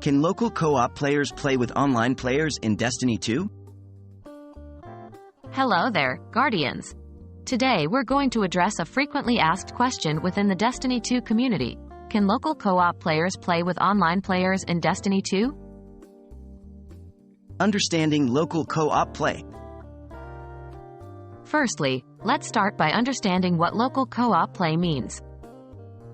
Can local co-op players play with online players in Destiny 2? Hello there, Guardians. Today we're going to address a frequently asked question within the Destiny 2 community. Can local co-op players play with online players in Destiny 2? Understanding local co-op play. Firstly, let's start by understanding what local co-op play means.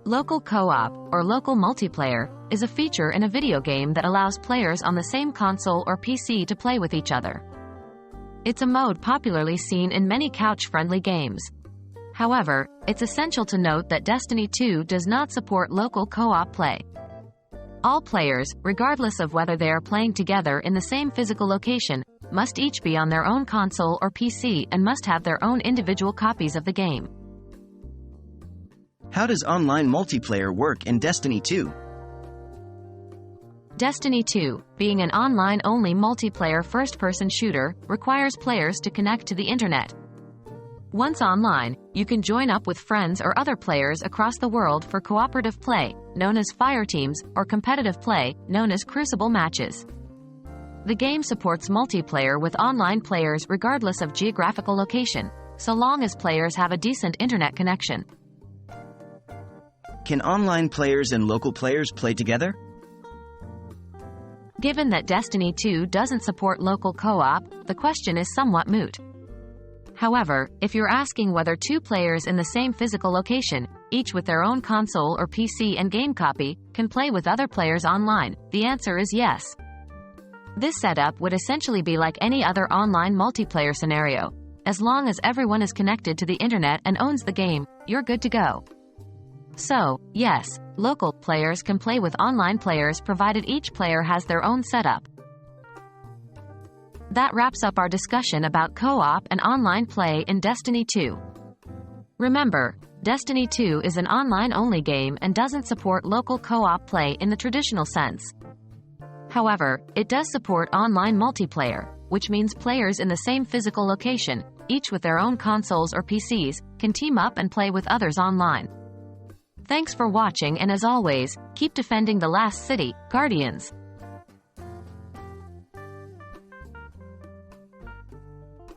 Local co-op, or local multiplayer, is a feature in a video game that allows players on the same console or PC to play with each other. It's a mode popularly seen in many couch-friendly games. However, it's essential to note that Destiny 2 does not support local co-op play. All players, regardless of whether they are playing together in the same physical location, must each be on their own console or PC and must have their own individual copies of the game. How does online multiplayer work in Destiny 2? Destiny 2, being an online-only multiplayer first-person shooter, requires players to connect to the internet. Once online, you can join up with friends or other players across the world for cooperative play, known as fireteams, or competitive play, known as crucible matches. The game supports multiplayer with online players regardless of geographical location, so long as players have a decent internet connection. Can online players and local players play together? Given that Destiny 2 doesn't support local co-op, the question is somewhat moot. However, if you're asking whether two players in the same physical location, each with their own console or PC and game copy, can play with other players online, the answer is yes. This setup would essentially be like any other online multiplayer scenario. As long as everyone is connected to the internet and owns the game, you're good to go. So, yes, local players can play with online players provided each player has their own setup. That wraps up our discussion about co-op and online play in Destiny 2. Remember, Destiny 2 is an online-only game and doesn't support local co-op play in the traditional sense. However, it does support online multiplayer, which means players in the same physical location, each with their own consoles or PCs, can team up and play with others online. Thanks for watching, and as always, keep defending the last city, Guardians.